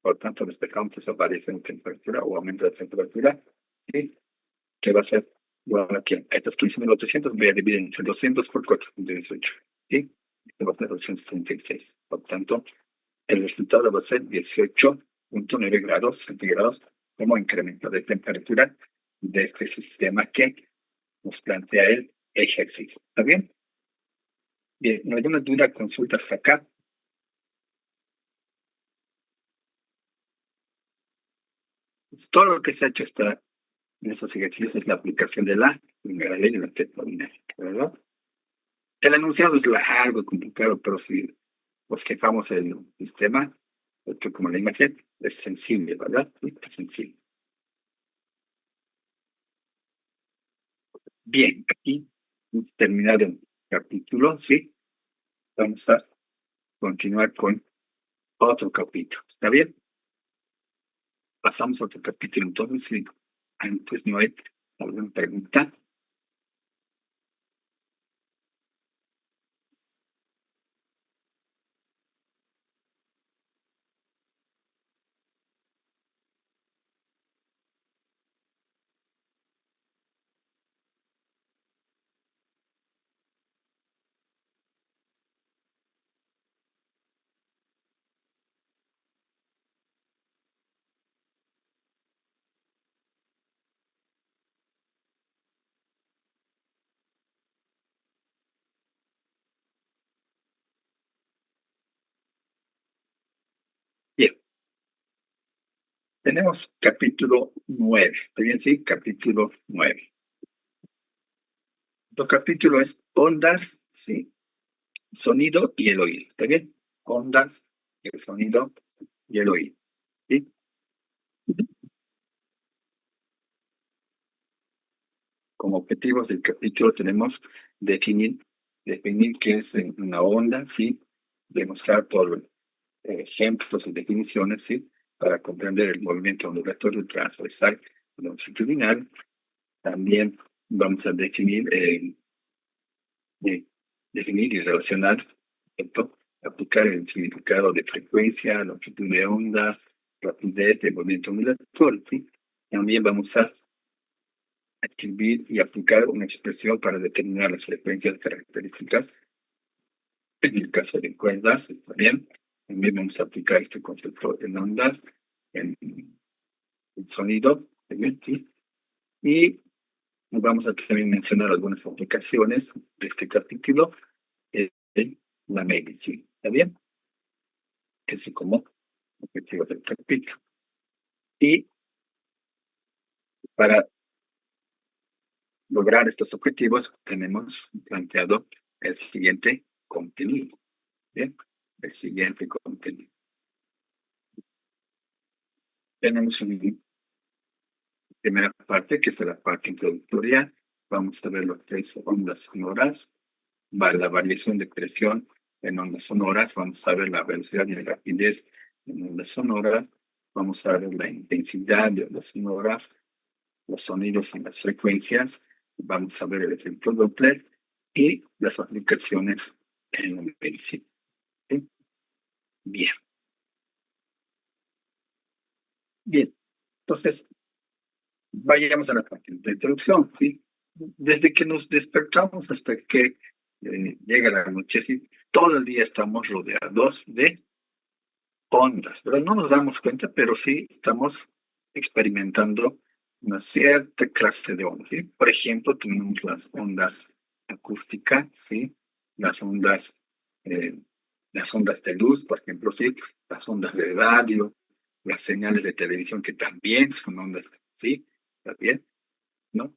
A: Por tanto, despejamos esa variación de temperatura o aumento de temperatura, ¿sí? Que va a ser igual aquí. A estos 15.800 voy a dividir entre 200 por 4.18, ¿sí? Esto va a ser 836. Por tanto, el resultado va a ser 18.9 grados centígrados como incremento de temperatura de este sistema que nos plantea el ejercicio. ¿Está bien? Bien, ¿no hay alguna duda, consulta hasta acá? Pues todo lo que se ha hecho hasta en esos ejercicios es la aplicación de la primera ley de la termodinámica, ¿verdad? El enunciado es algo complicado, pero si nos quejamos el sistema, porque como la imagen es sensible, ¿verdad? Sí, es sensible. Bien, aquí hemos terminado el capítulo, ¿sí? Vamos a continuar con otro capítulo. ¿Está bien? Pasamos a otro capítulo. Entonces, si antes no hay alguna pregunta. Bien, tenemos capítulo 9. ¿Está bien? Sí, capítulo 9. El capítulo es ondas, sí, sonido y el oído. ¿Está bien? Ondas, el sonido y el oído. ¿Sí? Como objetivos del capítulo tenemos definir definir qué es una onda, ¿sí? Demostrar por ejemplos y definiciones, ¿sí? Para comprender el movimiento ondulatorio transversal longitudinal. También vamos a definir y relacionar, ¿cierto? Aplicar el significado de frecuencia, longitud de onda, rapidez de movimiento ondulatorio, ¿sí? También vamos a escribir y aplicar una expresión para determinar las frecuencias características. En el caso de cuerdas, está bien. También vamos a aplicar este concepto en ondas, en el sonido, ¿bien? ¿Sí? Y vamos a también mencionar algunas aplicaciones de este capítulo en la medicina. ¿Está bien? Eso como objetivo del capítulo. Y para lograr estos objetivos tenemos planteado el siguiente contenido. ¿Bien? El siguiente contenido. Tenemos una primera parte, que es la parte introductoria. Vamos a ver lo que es ondas sonoras, la variación de presión en ondas sonoras, vamos a ver la velocidad y la rapidez en ondas sonoras, vamos a ver la intensidad de ondas sonoras, los sonidos en las frecuencias, vamos a ver el efecto Doppler y las aplicaciones en la medicina. ¿Sí? Bien. Bien. Entonces, vayamos a la parte de introducción, ¿sí? Desde que nos despertamos hasta que llega la noche, ¿sí? Todo el día estamos rodeados de ondas, pero no nos damos cuenta, pero sí estamos experimentando una cierta clase de ondas, ¿sí? Por ejemplo, tenemos las ondas acústicas, ¿sí? Las ondas, eh, las ondas de luz, por ejemplo, ¿sí? Las ondas de radio, las señales de televisión que también son ondas, ¿sí? También, ¿no?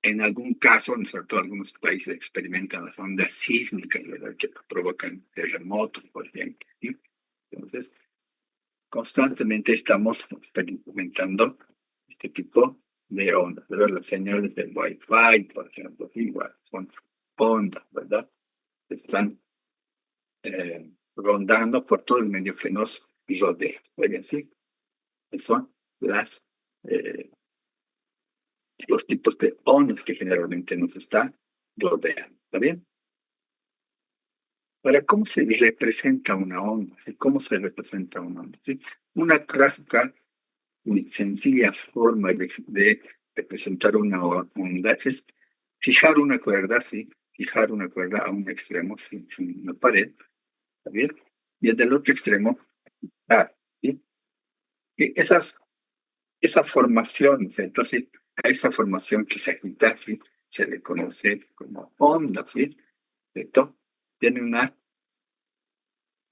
A: En algún caso, en sobre todo algunos países experimentan las ondas sísmicas, ¿verdad? Que provocan terremotos, por ejemplo, ¿sí? Entonces, constantemente estamos experimentando este tipo de ondas, ¿verdad? Las señales del Wi-Fi, por ejemplo, igual son ondas, ¿verdad? Están rondando por todo el medio que nos rodea. ¿Ven? ¿Sí? Son eh, los tipos de ondas que generalmente nos están rodeando. ¿Está bien? Ahora, ¿cómo se representa una onda? ¿Sí? ¿Cómo se representa una onda? ¿Sí? Una clásica y sencilla forma de representar una onda es fijar una cuerda, ¿sí? Fijar una cuerda a un extremo, ¿sí? En una pared, ¿está bien? Y desde el otro extremo, ¿sí? Y esa formación, ¿sí? Entonces, a esa formación que se agita, ¿sí? Se le conoce como onda, ¿sí? ¿Cierto? Tiene una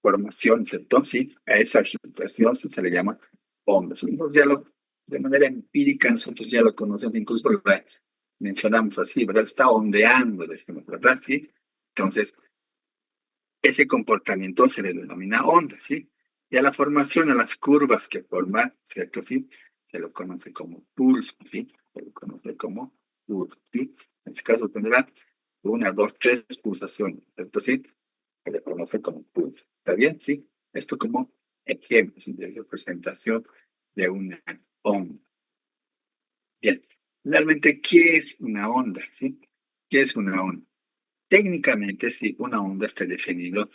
A: formación, ¿cierto? Sí, a esa agitación se le llama ondas. Entonces de manera empírica nosotros ya lo conocemos, incluso lo mencionamos así, ¿verdad? Está ondeando, decimos, ¿verdad? Sí. Entonces, ese comportamiento se le denomina onda, ¿sí? Y a la formación, a las curvas que forman, ¿cierto? Sí, se lo conoce como pulso, ¿sí? Se lo conoce como pulso, ¿sí? En este caso tendrá una, dos, tres pulsaciones, ¿cierto? Sí, se le conoce como pulso. ¿Está bien? Sí. Esto como ejemplo de representación de una onda. Bien. Realmente, ¿qué es una onda? ¿Sí? ¿Qué es una onda? Técnicamente, sí, una onda está definido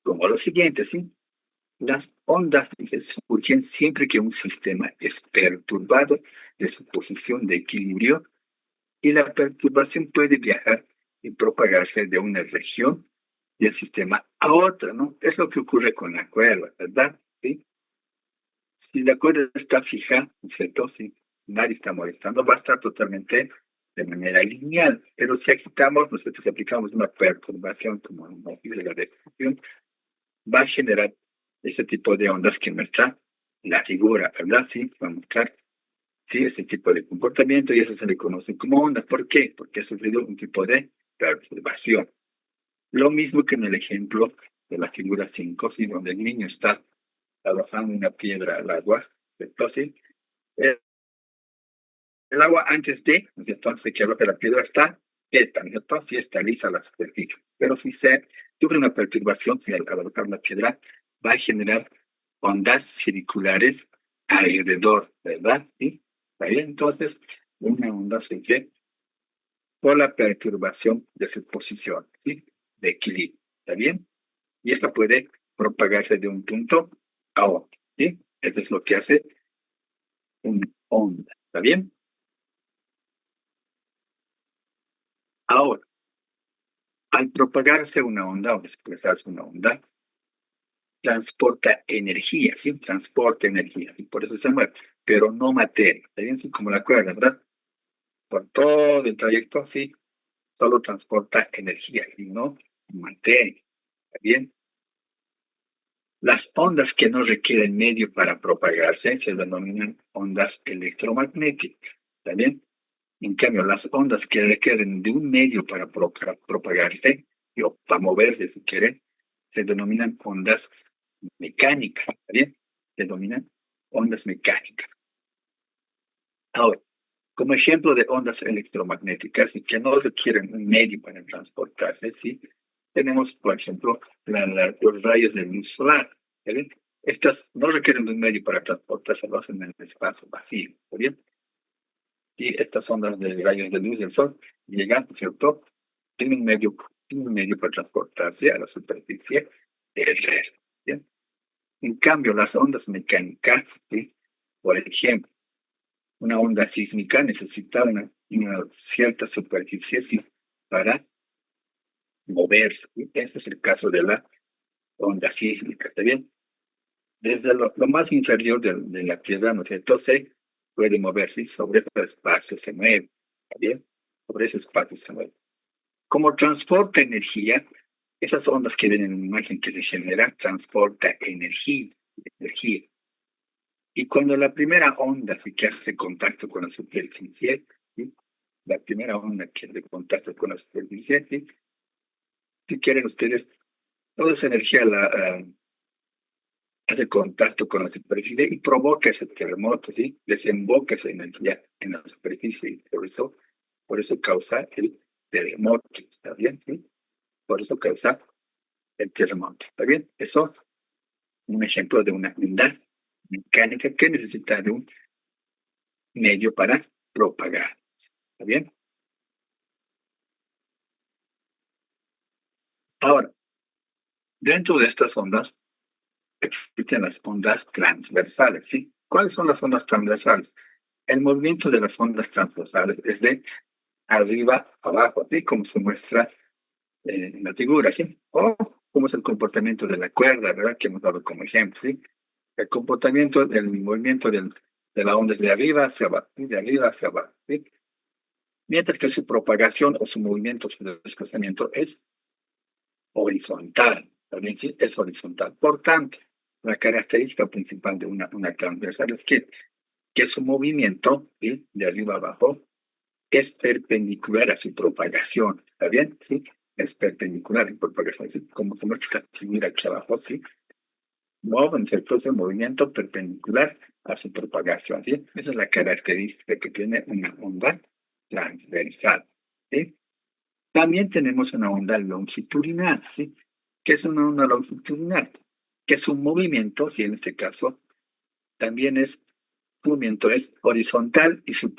A: como lo siguiente, ¿sí? Las ondas, dice, surgen siempre que un sistema es perturbado de su posición de equilibrio y la perturbación puede viajar y propagarse de una región del sistema a otra, ¿no? Es lo que ocurre con la cuerda, ¿verdad? ¿Sí? Si la cuerda está fija, ¿no es cierto? Si nadie está molestando, va a estar totalmente de manera lineal, pero si agitamos, nosotros si aplicamos una perturbación, como nos dice la definición, va a generar ese tipo de ondas que muestra la figura, ¿verdad? Sí, va a mostrar, sí, ese tipo de comportamiento y eso se le conoce como onda. ¿Por qué? Porque ha sufrido un tipo de perturbación. Lo mismo que en el ejemplo de la figura 5, ¿sí? Donde el niño está arrojando una piedra al agua, ¿cierto? ¿Sí? El, el agua antes de, ¿no es cierto? Antes de que arroje la piedra está sujeta, ¿no? Si estabiliza la superficie. Pero si se sufre una perturbación, si al alojar una piedra, va a generar ondas circulares alrededor, ¿verdad? ¿Sí? ¿Está bien? Entonces, una onda surge por la perturbación de su posición, ¿sí? De equilibrio, ¿está bien? Y esta puede propagarse de un punto a otro, ¿sí? Esto es lo que hace una onda, ¿está bien? Ahora, al propagarse una onda o desplazarse una onda, transporta energía, ¿sí? Transporta energía, y por eso se mueve, pero no materia, ¿está bien? Sí, como la cuerda, ¿verdad? Por todo el trayecto, sí, solo transporta energía y no materia, ¿está bien? Las ondas que no requieren medio para propagarse se denominan ondas electromagnéticas, ¿está bien? En cambio, las ondas que requieren de un medio para propagarse, o para moverse si quiere, se denominan ondas mecánicas, ¿está bien? Se denominan ondas mecánicas. Ahora, como ejemplo de ondas electromagnéticas y que no requieren un medio para transportarse, ¿sí? Tenemos, por ejemplo, los rayos de luz solar, ¿está bien? Estas no requieren de un medio para transportarse, lo hacen en el espacio vacío, ¿está bien? Y estas ondas de rayos de luz del sol llegan, ¿cierto? Tienen un medio para transportarse a la superficie terrestre, ¿bien? En cambio, las ondas mecánicas, ¿sí? Por ejemplo, una onda sísmica necesita una cierta superficie, ¿sí? Para moverse, ¿sí? Ese es el caso de la onda sísmica, ¿está bien? Desde lo más inferior de la Tierra, ¿no es cierto? Se puede moverse, ¿sí? Sobre ese espacio se mueve, ¿está bien? Sobre ese espacio se mueve. Como transporta energía, esas ondas que ven en la imagen que se genera, transporta energía, energía. Y cuando la primera onda que hace contacto con la superficie, ¿sí? La primera onda que hace contacto con la superficie, ¿sí? Si quieren ustedes, toda esa energía hace contacto con la superficie y provoca ese terremoto, ¿sí? Desemboca esa energía en la superficie y por eso causa el terremoto, ¿está bien? ¿Sí? Por eso causa el terremoto, ¿está bien? Eso, un ejemplo de una onda mecánica que necesita de un medio para propagar, ¿está bien? Ahora, dentro de estas ondas existen las ondas transversales, ¿sí? ¿Cuáles son las ondas transversales? El movimiento de las ondas transversales es de arriba a abajo, así como se muestra en la figura, ¿sí? O como es el comportamiento de la cuerda, ¿verdad? Que hemos dado como ejemplo, ¿sí? El comportamiento del movimiento de la onda es de arriba hacia abajo, y de arriba hacia abajo, ¿sí? Mientras que su propagación o su movimiento, su desplazamiento es horizontal, también sí, es horizontal. Por tanto, la característica principal de una transversal es que su movimiento, ¿sí? De arriba a abajo, es perpendicular a su propagación, ¿está bien? ¿Sí? Es perpendicular a su propagación, ¿sí? Como se muestra esta figura aquí abajo, ¿sí? Mueven el movimiento perpendicular a su propagación, ¿sí? Esa es la característica que tiene una onda transversal, ¿sí? También tenemos una onda longitudinal, ¿sí? ¿Qué es una onda longitudinal? Que es un movimiento, ¿sí? En este caso, también es, su movimiento es horizontal y su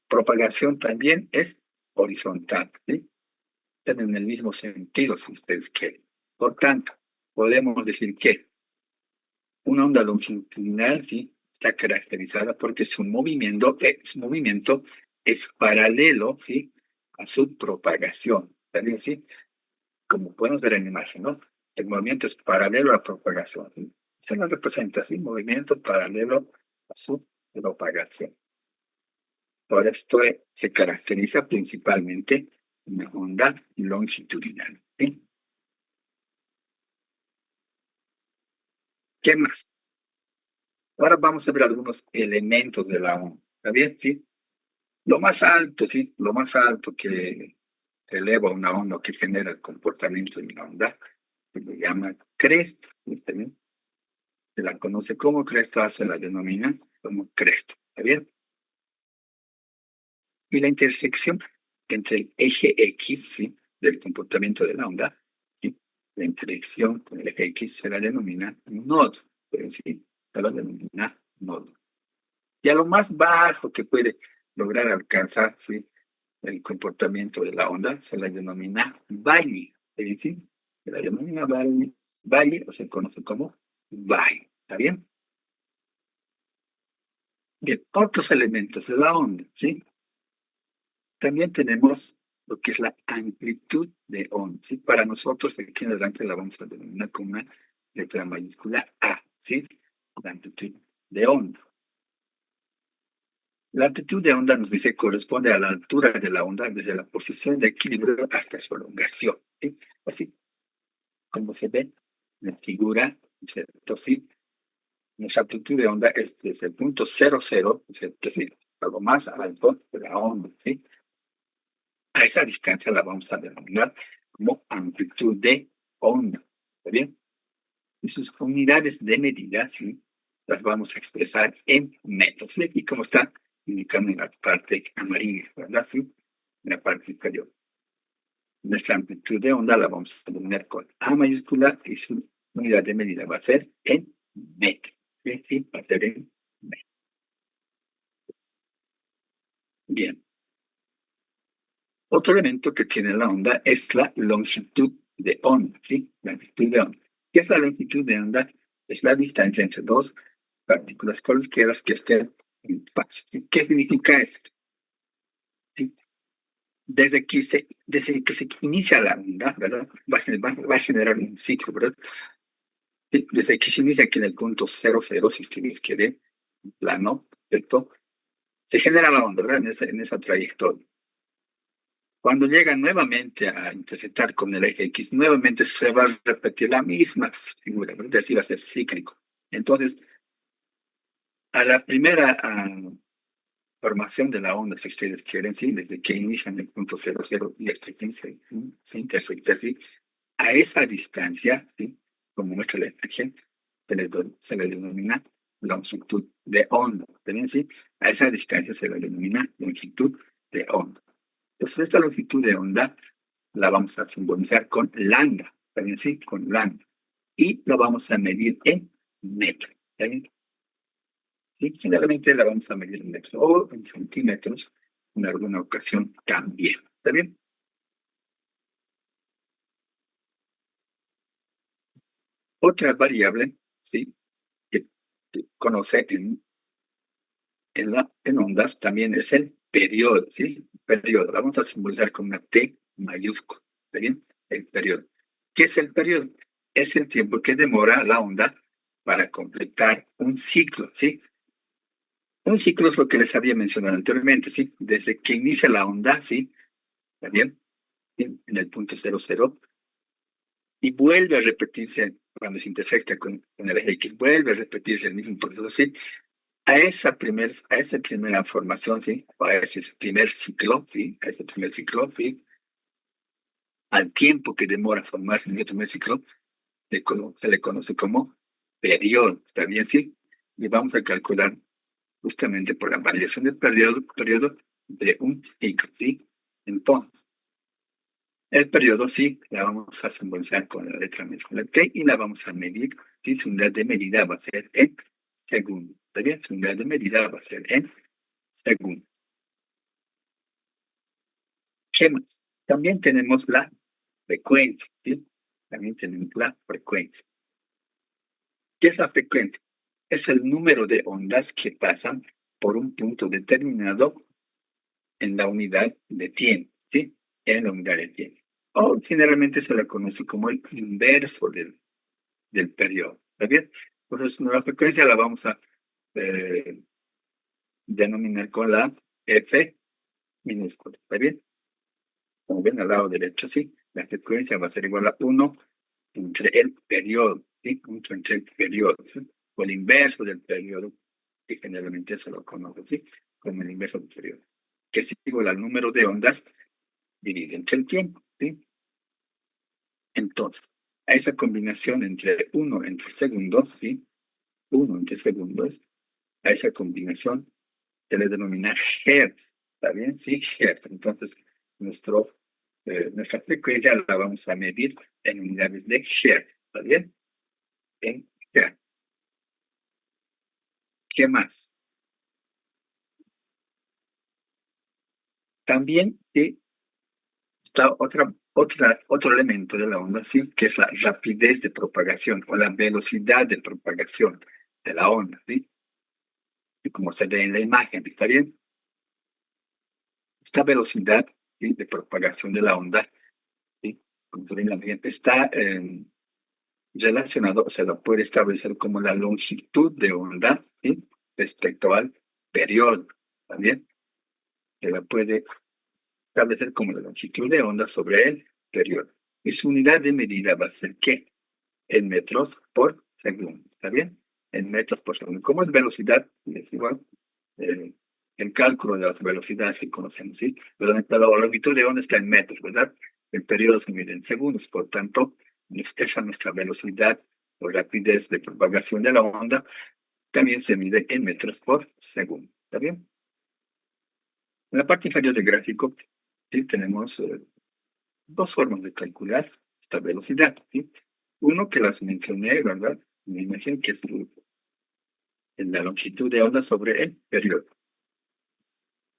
A: propagación también es horizontal, ¿sí? Están en el mismo sentido, si ustedes quieren. Por tanto, podemos decir que una onda longitudinal, ¿sí? Está caracterizada porque su movimiento es paralelo, ¿sí? A su propagación. ¿También, sí? Como podemos ver en la imagen, ¿no? El movimiento es paralelo a la propagación, ¿sí? Se nos representa así, movimiento paralelo a su propagación. Por esto se caracteriza principalmente una onda longitudinal, ¿sí? ¿Qué más? Ahora vamos a ver algunos elementos de la onda. ¿Está bien? ¿Sí? Lo más alto, ¿sí? Lo más alto que eleva una onda o que genera el comportamiento de una onda se le llama cresta. ¿Está bien? Se la conoce como cresta, se la denomina como cresta. ¿Está bien? Y la intersección entre el eje X, ¿sí? Del comportamiento de la onda, ¿sí? La interacción con el eje X se la denomina nodo, pero sí, se la denomina nodo. Y a lo más bajo que puede lograr alcanzar, ¿sí? El comportamiento de la onda se la denomina valle, ¿está bien? ¿Sí? Se la denomina valle o se conoce como valle, ¿está bien? Bien, otros elementos de la onda, ¿sí? También tenemos lo que es la amplitud de onda, ¿sí? Para nosotros, de aquí en adelante la vamos a denominar como una letra mayúscula A, ¿sí? La amplitud de onda. La amplitud de onda nos dice corresponde a la altura de la onda desde la posición de equilibrio hasta su elongación, ¿sí? Así como se ve en la figura, ¿cierto? ¿Sí? Nuestra amplitud de onda es desde el punto 00, ¿cierto? Sí, algo más alto de la onda, ¿sí? A esa distancia la vamos a denominar como amplitud de onda, ¿está bien? Y sus unidades de medida, ¿sí? Las vamos a expresar en metros. Y aquí como está indicando en la parte amarilla, ¿verdad? ¿Sí? En la parte inferior. Nuestra amplitud de onda la vamos a denominar con A mayúscula y su unidad de medida va a ser en metro. ¿Sí? ¿Sí? Va a ser en metro. Bien. Otro elemento que tiene la onda es la longitud de onda, ¿sí? La longitud de onda. ¿Qué es la longitud de onda? Es la distancia entre dos partículas cualesquiera que estén en paz. ¿Sí? ¿Qué significa esto? ¿Sí? Desde que se inicia la onda, ¿verdad? Va a generar un ciclo, ¿verdad? Sí, desde que se inicia aquí en el punto 00, si ustedes quieren, plano, ¿cierto? Se genera la onda, ¿verdad? En esa trayectoria. Cuando llega nuevamente a intersectar con el eje X, nuevamente se va a repetir la misma figura, ¿verdad? Así va a ser cíclico. Entonces, a la primera formación de la onda, si ustedes quieren, ¿sí? Desde que inician el punto 00 y hasta que se intersecta, ¿sí? A esa distancia, ¿sí? Como muestra la imagen, se le denomina longitud de onda. ¿También, sí? A esa distancia se le denomina longitud de onda. Entonces, esta longitud de onda la vamos a simbolizar con lambda, ¿también sí? Con lambda. Y lo vamos a medir en metro, ¿está bien? Sí, generalmente la vamos a medir en metros o en centímetros en alguna ocasión también, ¿está bien? Otra variable, ¿sí? Que se conoce en ondas también es el periodo, ¿sí? Periodo, vamos a simbolizar con una T mayúscula, ¿está bien? El periodo. ¿Qué es el periodo? Es el tiempo que demora la onda para completar un ciclo, ¿sí? Un ciclo es lo que les había mencionado anteriormente, ¿sí? Desde que inicia la onda, ¿sí? ¿Está bien? En el punto 00, y vuelve a repetirse cuando se intersecta con el eje X, vuelve a repetirse el mismo proceso, ¿sí? A esa primera formación, ¿sí? O a ese primer ciclo, ¿sí? A ese primer ciclo, ¿sí? Al tiempo que demora formarse en el primer ciclo, se le conoce como periodo, ¿está bien? ¿Sí? Y vamos a calcular justamente por la variación del periodo de un ciclo, ¿sí? Entonces, el periodo sí, la vamos a simbolizar con la letra mayúscula T y la vamos a medir, ¿sí? Su unidad de medida va a ser en segundo, ¿está bien? Su unidad de medida va a ser en segundo. ¿Qué más? También tenemos la frecuencia, ¿sí? También tenemos la frecuencia. ¿Qué es la frecuencia? Es el número de ondas que pasan por un punto determinado en la unidad de tiempo, ¿sí? En la unidad de tiempo. O generalmente se la conoce como el inverso del periodo, ¿está bien? Entonces, la frecuencia la vamos a eh, denominar con la F minúscula, ¿está bien? Como ven al lado derecho, ¿sí? La frecuencia va a ser igual a 1 entre el periodo, ¿sí? 1 entre el periodo, ¿sí? O el inverso del periodo, que generalmente se lo conoce, ¿sí? Como el inverso del periodo, que es igual al número de ondas dividido entre el tiempo, ¿sí? Entonces, a esa combinación entre 1 entre segundos, ¿sí? 1 entre segundos, a esa combinación se le denomina hertz, ¿está bien? Sí, hertz. Entonces, nuestra frecuencia la vamos a medir en unidades de Hertz, ¿está bien? En Hertz. ¿Qué más? También sí, está otro elemento de la onda, sí, que es la rapidez de propagación o la velocidad de propagación de la onda, ¿sí? Y como se ve en la imagen, ¿está bien? Esta velocidad, ¿sí?, de propagación de la onda, ¿sí?, como se ve en la imagen, está relacionado, se lo puede establecer como la longitud de onda, ¿sí?, respecto al periodo, ¿está bien? Se la puede establecer como la longitud de onda sobre el periodo. Y su unidad de medida va a ser ¿qué? En metros por segundo, ¿está bien? En metros por segundo. ¿Cómo es velocidad? Es igual. eh, el cálculo de las velocidades que conocemos, ¿sí? Pero la longitud de onda está en metros, ¿verdad? El periodo se mide en segundos, por tanto, esa es nuestra velocidad o rapidez de propagación de la onda, también se mide en metros por segundo, ¿está bien? En la parte inferior del gráfico, ¿sí?, tenemos dos formas de calcular esta velocidad, ¿sí? Uno que las mencioné, ¿verdad? Me imagino que es la longitud de onda sobre el periodo.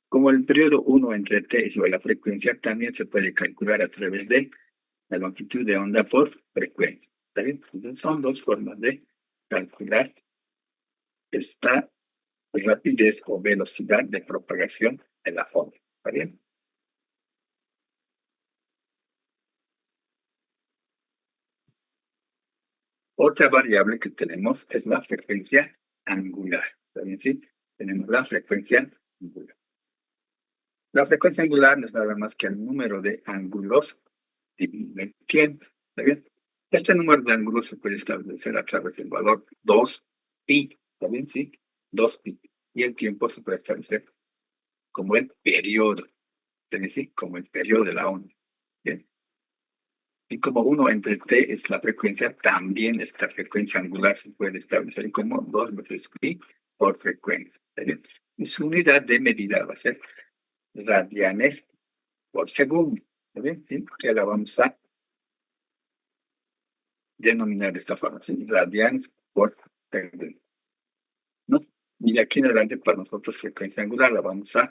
A: Como el periodo 1 entre t es igual a la frecuencia, también se puede calcular a través de la longitud de onda por frecuencia. ¿Está bien? Entonces son dos formas de calcular esta rapidez o velocidad de propagación de la onda. ¿Está bien? Otra variable que tenemos es la frecuencia angular. ¿Está bien? ¿Sí? Tenemos la frecuencia angular. La frecuencia angular no es nada más que el número de ángulos dividido en tiempo. ¿Está bien? Este número de ángulos se puede establecer a través del valor 2pi. ¿Está bien? Sí, 2pi. Y el tiempo se puede establecer como el periodo. ¿Está bien? Sí, como el periodo de la onda. ¿Bien? Y como 1 entre t es la frecuencia, también esta frecuencia angular se puede establecer como 2 veces pi por frecuencia. ¿Está bien? Y su unidad de medida va a ser radianes por segundo. ¿Está bien? ¿Sí? Que la vamos a denominar de esta forma, ¿sí? Radianes por segundo, ¿no? Y aquí en adelante para nosotros frecuencia angular la vamos a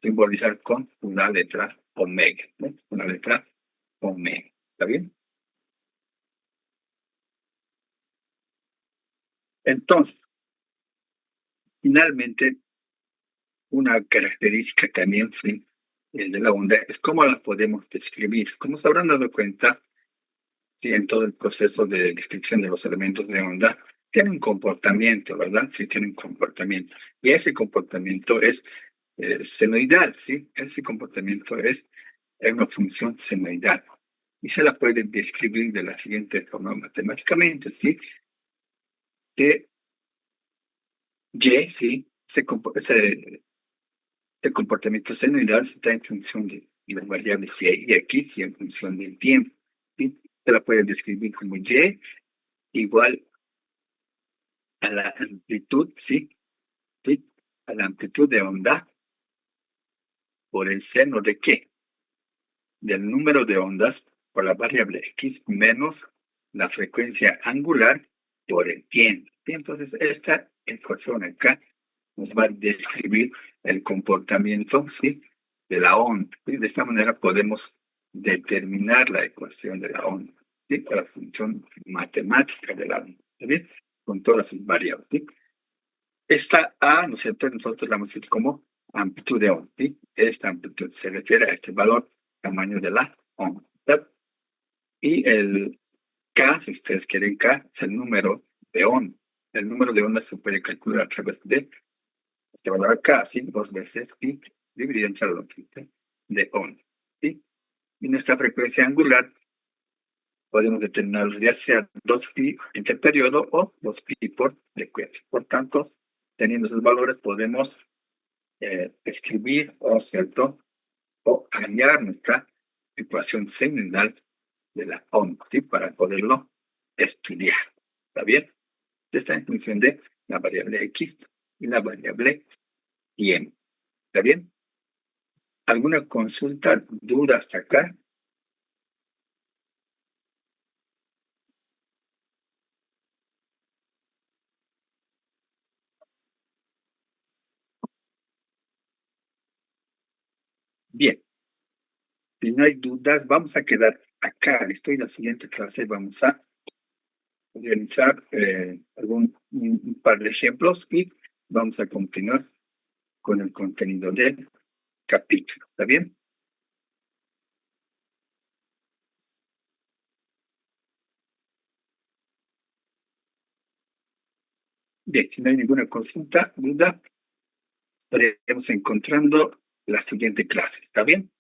A: simbolizar con una letra omega, ¿no? Una letra omega. ¿Está bien? Entonces, finalmente, una característica también, sí, el de la onda, es cómo la podemos describir. Como se habrán dado cuenta, sí, en todo el proceso de descripción de los elementos de onda, tiene un comportamiento, ¿verdad? Sí, tiene un comportamiento. Y ese comportamiento es senoidal, ¿sí? Ese comportamiento es una función senoidal. Y se la puede describir de la siguiente forma matemáticamente, ¿sí? Que Y, ¿sí? Ese comportamiento senoidal está en función de las variables Y y X y en función del tiempo, ¿sí? Se la puede describir como Y igual a la amplitud, ¿sí? ¿Sí? A la amplitud de onda por el seno de ¿qué? Del número de ondas por la variable X menos la frecuencia angular por el tiempo. Y entonces esta ecuación acá nos va a describir el comportamiento, ¿sí?, de la onda. Y de esta manera podemos determinar la ecuación de la onda, ¿sí?, la función matemática de la onda, ¿sí?, con todas sus variables, ¿sí? Esta A, ¿no es cierto?, nosotros la vamos a decir como amplitud de onda, ¿sí? Esta amplitud se refiere a este valor, tamaño de la onda, ¿sí? Y el K, si ustedes quieren K, es el número de onda. El número de onda se puede calcular a través de este valor acá, ¿sí? 2 veces pi dividido entre la longitud de onda, ¿sí? Y nuestra frecuencia angular podemos determinar ya sea 2pi entre periodo o 2pi por frecuencia. Por tanto, teniendo esos valores podemos escribir, ¿o cierto?, o hallar nuestra ecuación senoidal de la onda, ¿sí?, para poderlo estudiar. ¿Está bien? Está en función de la variable X y la variable tiempo. ¿Está bien? ¿Alguna consulta, duda hasta acá? Bien, si no hay dudas, vamos a quedar acá. Listo, y la siguiente clase vamos a realizar un par de ejemplos y vamos a continuar con el contenido del capítulo. ¿Está bien? Bien, si no hay ninguna consulta, duda, estaremos encontrando la siguiente clase. ¿Está bien?